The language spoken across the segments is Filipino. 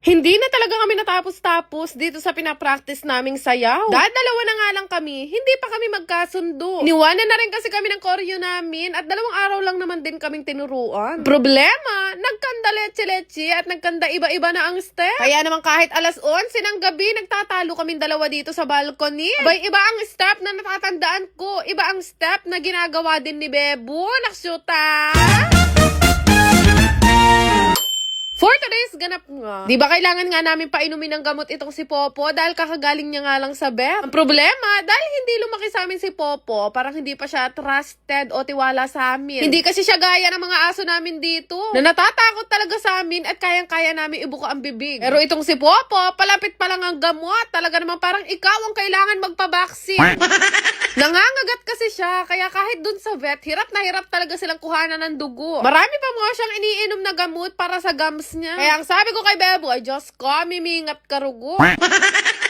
Hindi na talaga kami natapos-tapos dito sa pinapractice naming sayaw. Dahil dalawa na nga lang kami, hindi pa kami magkasundo. Niwanan na rin kasi kami ng koryo namin at 2 araw lang naman din kaming tinuruan. Problema, nagkanda leche-leche at nagkanda iba-iba na ang step. Kaya naman kahit alas 11 ng gabi, nagtatalo kaming dalawa dito sa balcony. Abay, iba ang step na natatandaan ko. Iba ang step na ginagawa din ni Bebo. Naksyuta! For today's ganap nga, di ba kailangan nga namin painumin ng gamot itong si Popo dahil kakagaling niya nga lang sa vet. Ang problema, dahil hindi lumaki sa amin si Popo, parang hindi pa siya trusted o tiwala sa amin. Hindi kasi siya gaya ng mga aso namin dito, na natatakot talaga sa amin at kayang-kaya namin ibuka ang bibig. Pero itong si Popo, palapit pa lang ang gamot. Talaga naman parang ikaw ang kailangan magpabaksin. Nangangagat kasi siya, kaya kahit dun sa vet, hirap na hirap talaga silang kuhanan ng dugo. Marami pa mga siyang iniinom na gamot para sa gums niya. Kaya ang sabi ko kay Bebo ay, Diyos ko, mimingat karugo.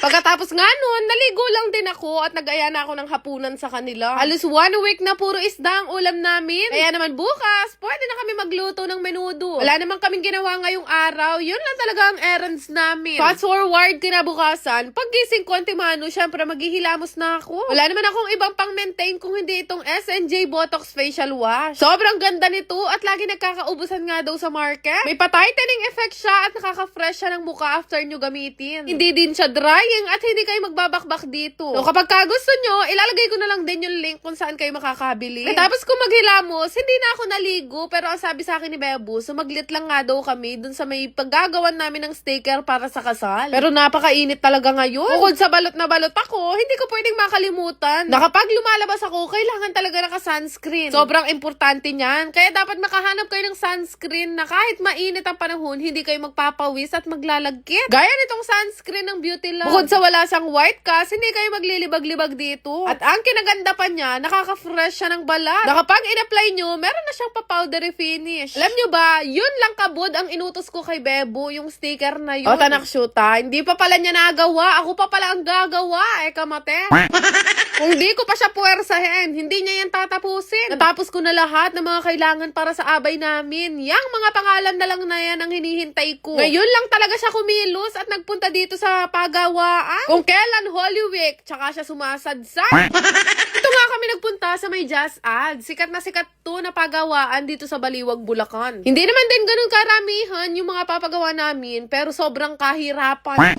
Pagkatapos nga nun, naligo lang din ako at nag-aya na ako ng hapunan sa kanila. Halos 1 week na puro isda ang ulam namin. Kaya naman bukas, pwede na kami magluto ng menudo. Wala naman kaming ginawa ngayong araw. Yun lang talaga ang errands namin. Fast forward kinabukasan, paggising ko antimano, syempre maghihilamos na ako. Wala naman akong ibang pang-maintain kung hindi itong SNJ Botox Facial Wash. Sobrang ganda nito at lagi nagkakaubusan nga daw sa market. May pa-tightening effect siya at nakaka-fresh siya ng mukha after nyo gamitin. Hindi din siya drying at hindi kayo magbabakbak dito. So kapag gusto nyo, ilalagay ko na lang din yung link kung saan kayo makakabili. Tapos kung maghilamos, hindi na ako naligo pero ang sabi sa akin ni Bebo, sumaglit lang nga daw kami dun sa may paggagawan namin ng sticker para sa kasal. Pero napakainit talaga ngayon. Bukod sa balot na balot ako, hindi ko pwedeng makalimutan na kapag lumalabas ako, kailangan talaga naka-sunscreen. Sobrang importante niyan. Kaya dapat makahanap kayo ng sunscreen na kahit mainit ang panahon, hindi kayo magpapawis at maglalagkit. Gaya nitong sunscreen ng Beauty Love. Bukod sa wala sang white cast, hindi kayo maglilibag-libag dito. At ang kinaganda pa niya, nakaka-fresh siya ng balat. Na kapag in-apply nyo, meron na siyang pa-powdery finish. Alam nyo ba, yun lang kabod ang inutos ko kay Bebo, yung sticker na yun. O tanak shoota, hindi pa pala niya nagawa. Ako pa pala ang gagawa, kamate. Kung di ko pa siya puwersahin, hindi niya yan tatapusin. Natapos ko na lahat ng mga kailangan para sa abay namin. Yang mga pangalan na lang na yan ang hinihintay ko. Ngayon lang talaga siya kumilos at nagpunta dito sa pagawaan. Kung kailan Holy Week, tsaka siya sumasadsan. Ito nga kami nagpunta sa may Jazz Ad. Sikat na sikat to na pagawaan dito sa Baliwag, Bulacan. Hindi naman din ganun karamihan yung mga papagawa namin, pero sobrang kahirapan.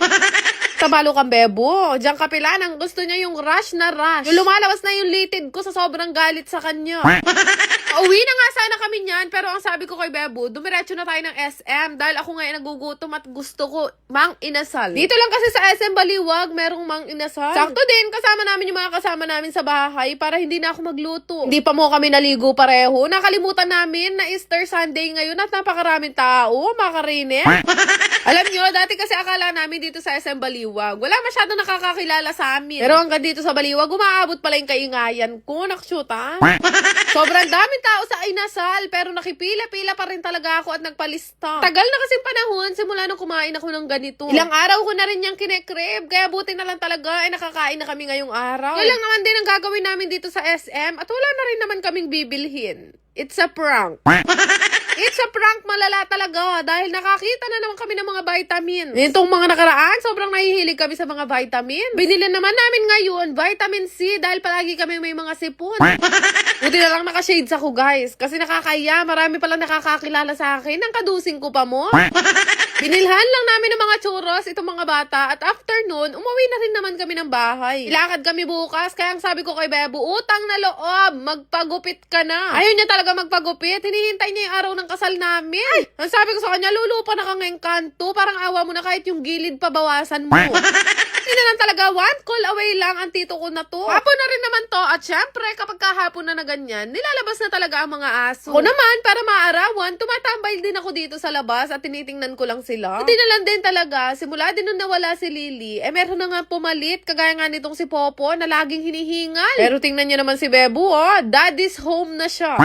Tabalo kang Bebo. Diyan kapilanang gusto niya yung rush na rush. Yung lumalabas na yung litid ko sa sobrang galit sa kanya. Uwi na nga sana kami niyan, pero ang sabi ko kay Bebo, dumiretso na tayo ng SM dahil ako ngayon nagugutom at gusto ko mang inasal. Dito lang kasi sa SM Baliwag, merong mang inasal. Sakto din, kasama namin yung mga kasama namin sa bahay para hindi na ako magluto. Hindi pa mo kami naligo pareho. Nakalimutan namin na Easter Sunday ngayon at napakaraming tao, makarinig. Alam nyo, dati kasi akala namin dito sa SM Baliwag, wala masyado nakakakilala sa amin. Pero hanggang dito sa Baliwag, umaabot pala yung kaingayan ko. Nakshuta. Sobrang daming tao sa inasal, pero nakipila-pila pa rin talaga ako at nagpalista. Tagal na kasing panahon, simula nung kumain ako ng ganito. Ilang araw ko na rin yung kinekrib, kaya buti na lang talaga, nakakain na kami ngayong araw. Yun lang naman din ang gagawin namin dito sa SM, at wala na rin naman kaming bibilhin. It's a prank. It's a prank malala talaga dahil nakakita na naman kami ng mga vitamins. Itong mga nakaraan, sobrang nahihilig kami sa mga vitamins. Binili naman namin ngayon, vitamin C dahil palagi kami may mga sipon. Buti na lang naka-shades ako guys kasi nakakaya, marami palang nakakakilala sa akin. Ang kadusing ko pa mo. Binilhan lang namin ng mga churros itong mga bata at after nun, umuwi na rin naman kami ng bahay. Ilakad kami bukas kaya ang sabi ko kay Bebo, utang na loob, magpagupit ka na. Ayaw niya talaga magpagupit, hinihintay niya yung araw ng kasal namin. Ay, ang sabi ko sa kanya, lulupa na kang engkanto, parang awa mo na kahit yung gilid pabawasan mo. Hindi na lang talaga, 1 call away lang ang tito ko na to. Hapon na rin naman to at syempre kapag kahapon na ganyan, nilalabas na talaga ang mga aso. Ako naman, para maarawan, tumatambay din ako dito sa labas at tinitingnan ko lang sila. Hindi na lang din talaga, simula din nung nawala si Lily, meron na nga pumalit, kagaya nga nitong si Popo na laging hinihingal. Pero tingnan niyo naman si Bebo, daddy's home na siya.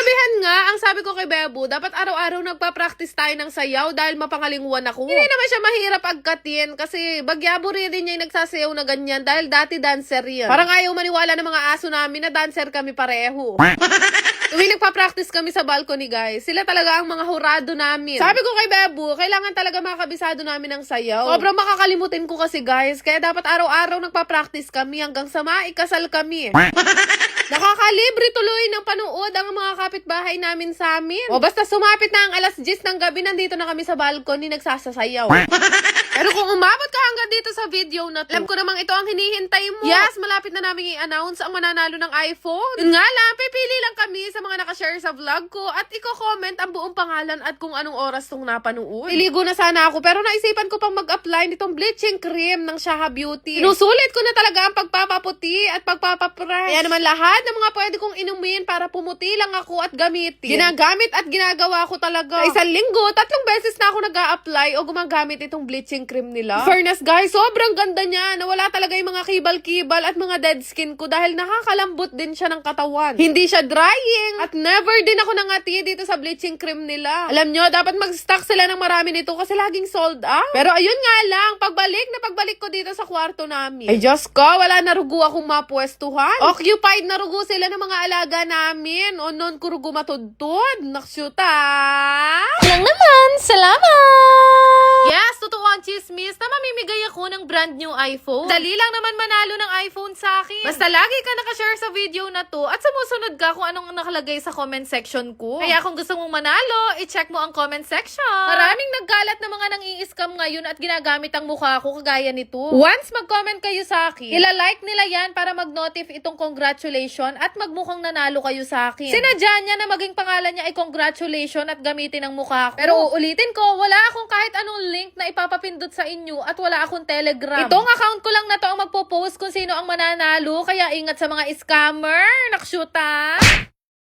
Kagabihan nga, ang sabi ko kay Bebo, dapat araw-araw nagpa-practice tayo ng sayaw dahil mapangalinguan ako. Hindi naman siya mahirap agkatin kasi bagyaburi din niya yung nagsasayaw na ganyan dahil dati dancer yan. Parang ayaw maniwala ng mga aso namin na dancer kami pareho. Tuwing nagpa-practice kami sa balcony, guys, sila talaga ang mga hurado namin. Sabi ko kay Bebo, kailangan talaga makakabisado namin ng sayaw. Sobrang makakalimutin ko kasi, guys, kaya dapat araw-araw nagpa-practice kami hanggang sa maikasal kami. Nakakalibre tuloy ng panood ang mga kapitbahay namin sa amin. O basta sumapit na ang alas 10 ng gabi, nandito na kami sa balcony nagsasasayaw. Pero kung umabot ka hanggang dito sa video na to, alam ko namang ito ang hinihintay mo. Yes, malapit na namin i-announce ang mananalo ng iPhone. Yun nga lang, pipili lang kami sa mga nakashare sa vlog ko at i-comment ang buong pangalan at kung anong oras tong napanood. Iligo na sana ako pero naisipan ko pang mag-apply nitong bleaching cream ng Shaha Beauty. Inusulit ko na talaga ang pagpapaputi at pagpapapress. Kaya naman lahat ng mga pwede kong inumin para pumuti lang ako at gamitin. Ginagamit at ginagawa ko talaga. Sa isang linggo, 3 beses na ako nag-a-apply o gumagamit itong bleaching cream nila. Fairness, guys, sobrang ganda niya. Nawala talaga yung mga kibal-kibal at mga dead skin ko dahil nakakalambot din siya ng katawan. Hindi siya drying at never din ako nangati dito sa bleaching cream nila. Alam nyo, dapat mag-stock sila ng marami nito kasi laging sold out. Pero ayun nga lang, pagbalik ko dito sa kwarto namin. Ay Diyos ko, wala na rugo akong mapwestuhan. Occupied na rugo sila ng mga alaga namin. O non ko rugo matudtod. Naksyuta. Lang naman, salamat! Yes, totoo ang chismis na mamimigay ako ng brand new iPhone. Dali lang naman manalo ng iPhone sa akin. Basta lagi ka nakashare sa video na to at sumusunod ka kung anong nakalagay sa comment section ko. Kaya kung gusto mong manalo, i-check mo ang comment section. Maraming nagkalat na mga nang-i-scam ngayon at ginagamit ang mukha ko kagaya nito. Once mag-comment kayo sa akin, ilalike nila yan para mag-notif itong congratulation at magmukhang nanalo kayo sa akin. Sinadya niya na maging pangalan niya ay congratulation at gamitin ang mukha ko. Pero uulitin ko, wala akong kahit anong link na ipapapindot sa inyo at wala akong Telegram. Itong account ko lang na to ang magpo-post kung sino ang mananalo, kaya ingat sa mga scammer. Naksyuta!